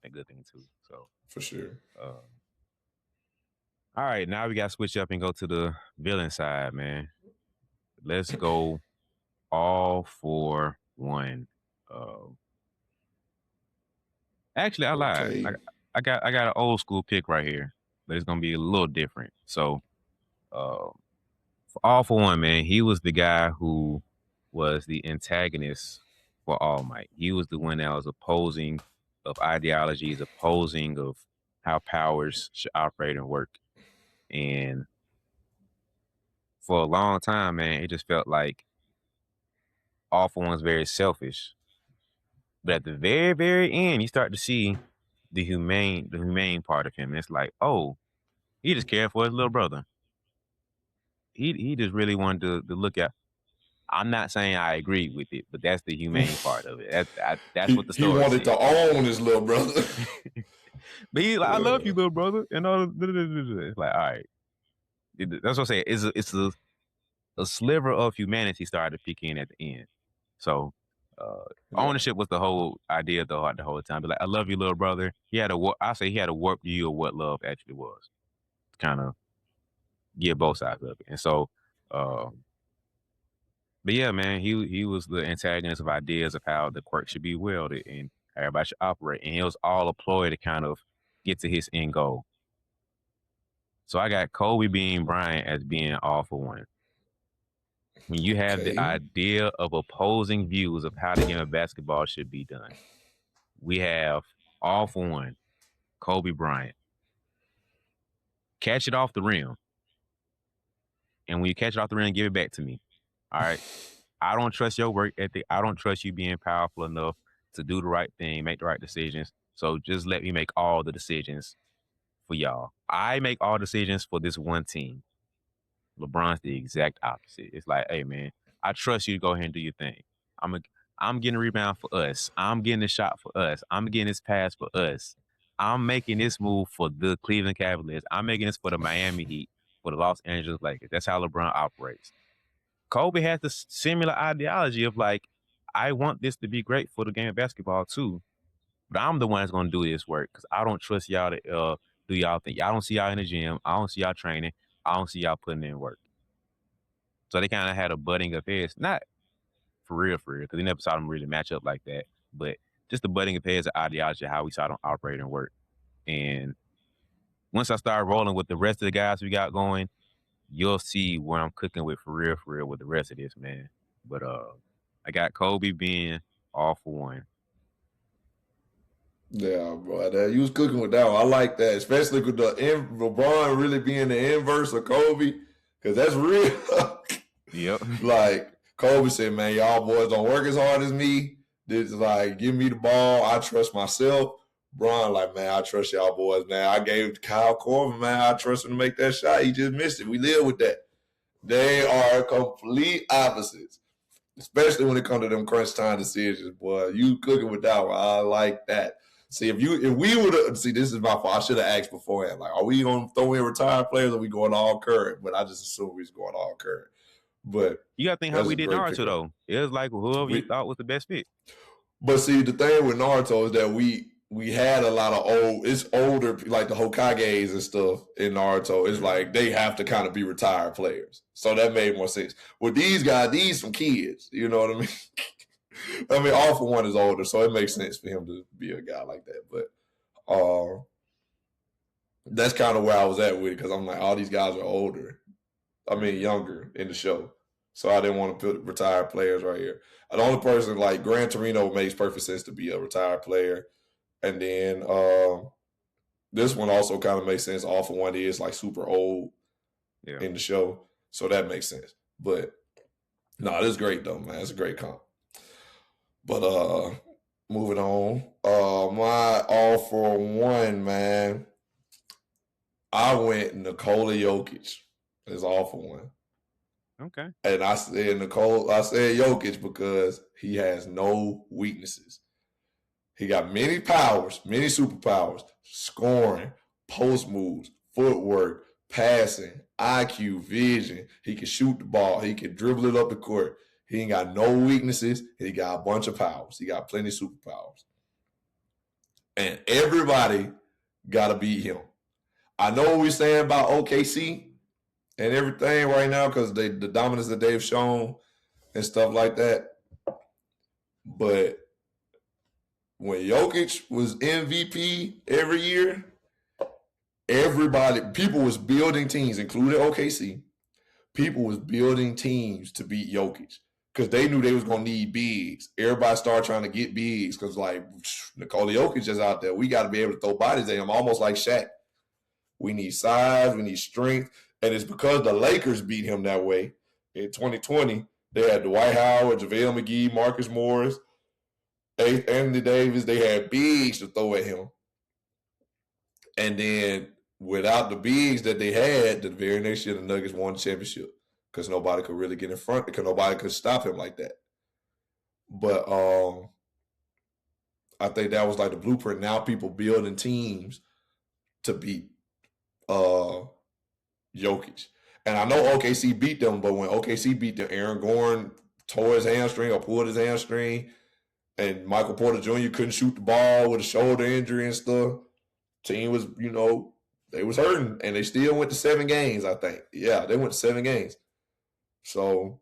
a good thing too. So For sure. all right, now we got to switch up and go to the villain side, man. Let's go all for one. Uh, Actually, I lied. Okay. I got an old school pick right here, but it's gonna be a little different. So, uh, for All for One, man, he was the guy who was the antagonist for All Might. He was the one that was opposing of ideologies, opposing of how powers should operate and work. And for a long time, man, it just felt like All for One's very selfish. But at the very, very end, you start to see the humane part of him. It's like, oh, he just cared for his little brother. He just really wanted to look at. I'm not saying I agree with it, but that's the humane part of it. That's what the He story wanted said. to own his little brother. But he's like, I love you, Yeah. little brother, and all. It's like, all right, that's what I'm saying. It's a sliver of humanity started to peek in at the end. So uh, Yeah. ownership was the whole idea the whole time. But like, I love you, little brother. I say he had a warped view of what love actually was. Kind of get both sides of it, and so. But yeah, man, he was the antagonist of ideas of how the quirk should be wielded and how everybody should operate, and it was all a ploy to kind of get to his end goal. So I got Kobe being Bryant as being All for One. When you have the Okay. idea of opposing views of how the game of basketball should be done, we have All for One, Kobe Bryant. Catch it off the rim, and when you catch it off the rim, give it back to me. All right. I don't trust your work ethic. I don't trust you being powerful enough to do the right thing, make the right decisions. So just let me make all the decisions for y'all. I make all decisions for this one team. LeBron's the exact opposite. It's like, hey man, I trust you to go ahead and do your thing. I'm getting a rebound for us. I'm getting a shot for us. I'm getting this pass for us. I'm making this move for the Cleveland Cavaliers. I'm making this for the Miami Heat, for the Los Angeles Lakers. That's how LeBron operates. Kobe has the similar ideology of like, I want this to be great for the game of basketball too, but I'm the one that's gonna do this work because I don't trust y'all to do y'all thing. I don't see y'all in the gym. I don't see y'all training. I don't see y'all putting in work. So they kind of had a butting of heads, not for real, because they never saw them really match up like that, but just the butting of heads of ideology of how we saw them operate and work. And once I start rolling with the rest of the guys we got going, you'll see where I'm cooking with for real with the rest of this, man. But I got Kobe being All for One. Yeah, bro. You was cooking with that one. I like that, especially with LeBron really being the inverse of Kobe, because that's real. Yep. Like Kobe said, man, y'all boys don't work as hard as me. This is like, give me the ball. I trust myself. Bron, like, man, I trust y'all boys, man. I gave Kyle Korver, man, I trust him to make that shot. He just missed it. We live with that. They are complete opposites, especially when it comes to them crunch time decisions, boy. You cooking with that one. I like that. See, if we would have, see, this is my fault. I should have asked beforehand. Like, are we going to throw in retired players or are we going all current? But I just assumed we was going all current. But You gotta think how that's we a did great pick Naruto up. though. It was like whoever you thought was the best fit. But see, the thing with Naruto is that we had a lot of it's older, like the Hokages and stuff in Naruto. It's like they have to kind of be retired players. So that made more sense. With these guys, these some kids, you know what I mean? I mean, All for One is older, so it makes sense for him to be a guy like that. But that's kind of where I was at with it, because I'm like, all these guys are older. I mean, younger in the show. So I didn't want to put retired players right here. The only person, like Gran Torino, makes perfect sense to be a retired player. And then this one also kind of makes sense. All for One is like super old in the show. So that makes sense. But no, this is great though, man. It's a great comp. But moving on. My All for One, man. I went Nikola Jokic. It's All for One. Okay. And I said Jokic because he has no weaknesses. He got many powers, many superpowers: scoring, post moves, footwork, passing, IQ, vision. He can shoot the ball. He can dribble it up the court. He ain't got no weaknesses. He got a bunch of powers. He got plenty of superpowers. and everybody got to beat him. I know what we're saying about OKC and everything right now because the dominance that they've shown and stuff like that. But when Jokic was MVP every year, people was building teams, including OKC. People was building teams to beat Jokic because they knew they was gonna need bigs. Everybody started trying to get bigs because like Nikola Jokic is out there. We got to be able to throw bodies at him, almost like Shaq. We need size, we need strength, and it's because the Lakers beat him that way in 2020. They had Dwight Howard, JaVale McGee, Marcus Morris, Anthony Davis. They had bigs to throw at him, and then without the bigs that they had, the very next year the Nuggets won the championship because nobody could really get in front because nobody could stop him like that. But I think that was like the blueprint. Now people building teams to beat Jokic. And I know OKC beat them, but when OKC beat them, Aaron Gordon tore his hamstring or pulled his hamstring, and Michael Porter Jr. couldn't shoot the ball with a shoulder injury and stuff. Team was, they was hurting, and they still went to 7 games, I think. Yeah, they went to 7 games. So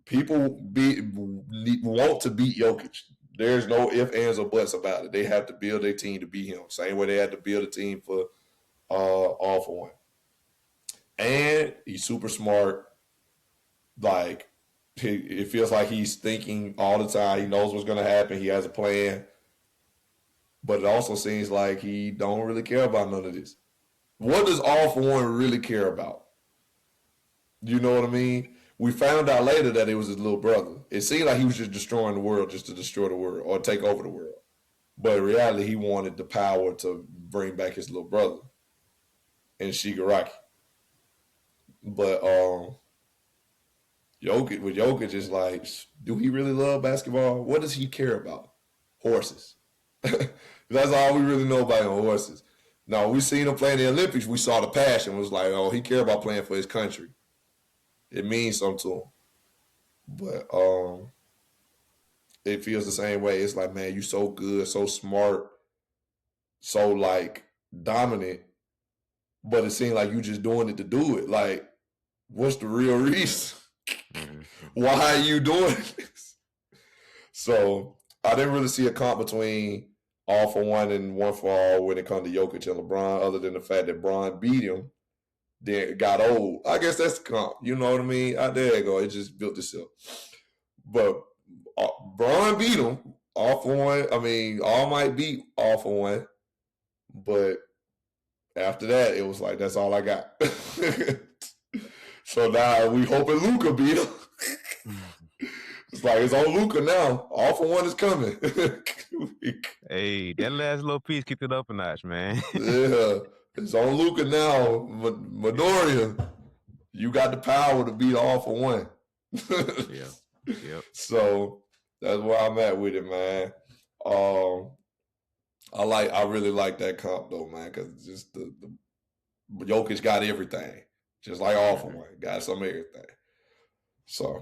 people want to beat Jokic. There's no ifs, ands, or buts about it. They have to build a team to beat him. Same way they had to build a team for All For One. And he's super smart. Like, it feels like he's thinking all the time. He knows what's going to happen. He has a plan. But it also seems like he don't really care about none of this. What does All For One really care about? You know what I mean? We found out later that it was his little brother. It seemed like he was just destroying the world just to destroy the world or take over the world. But in reality, he wanted the power to bring back his little brother and Shigaraki. But Jokic is like, do he really love basketball? What does he care about? Horses. That's all we really know about him, horses. Now, we seen him play in the Olympics. We saw the passion. It was like, oh, he cared about playing for his country. It means something to him. But it feels the same way. It's like, man, you so good, so smart, so like dominant, but it seems like you just doing it to do it. Like, what's the real reason? Why are you doing this? So I didn't really see a comp between All For One and One For All when it comes to Jokic and LeBron, other than the fact that Bron beat him, then it got old. I guess that's the comp. You know what I mean? There you go. It just built itself. But Bron beat him. All For One. I mean, All might beat All For One, but after that, it was like, that's all I got. So now we hoping Luka beat him. It's like, it's on Luka now. All For One is coming. Hey, that last little piece kicked it up a notch, man. Yeah, it's on Luka now. Midoriya, you got the power to beat All For One. Yeah. Yep. So that's where I'm at with it, man. I really like that comp though, man, because just the Jokic got everything, just like All For One got some everything. So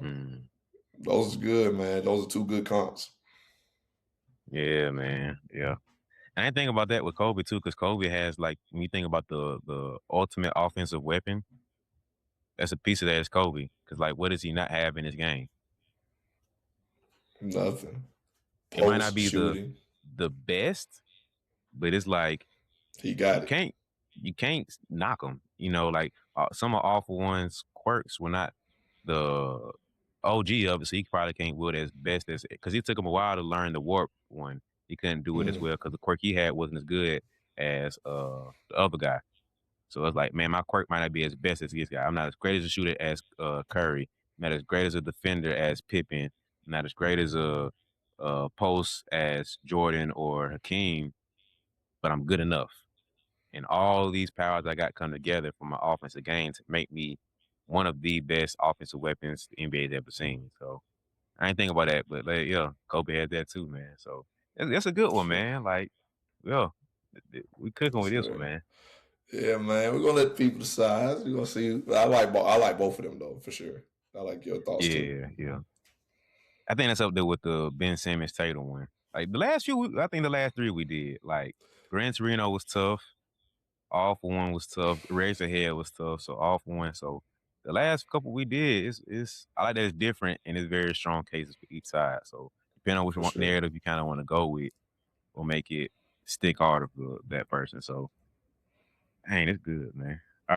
those are good, man. Those are 2 good comps. Yeah, man. Yeah. And I think about that with Kobe too, because Kobe has, like, when you think about the ultimate offensive weapon, that's a piece of that is Kobe. Because, like, what does he not have in his game? Nothing. It might not be the best, but it's like he got it. You can't knock him. You know, like some of All For One's quirks were not the OG of it, so he probably can't wield as best as, because it took him a while to learn the warp one. He couldn't do it as well because the quirk he had wasn't as good as the other guy. So it's like, man, my quirk might not be as best as this guy. I'm not as great as a shooter as Curry. I'm not as great as a defender as Pippen. I'm not as great as a post as Jordan or Hakeem, but I'm good enough. And all these powers I got come together for my offensive game to make me one of the best offensive weapons the NBA's ever seen. So I ain't think about that, but like, yeah, Kobe had that too, man. So that's a good one, man. Like, yeah, we cooking with this one, man. Yeah, man. We're gonna let people decide. We're gonna see. I like both of them though, for sure. I like your thoughts too. Yeah. I think that's up there with the Ben Simmons Tatum one. Like the last few, I think the last three we did. Like Gran Torino was tough. All for One was tough. Raise the Head was tough. So All for One. So the last couple we did is I like that it's different and it's very strong cases for each side. So depending on which For one sure. narrative you kind of want to go with, will make it stick harder for that person. So, dang, it's good, man.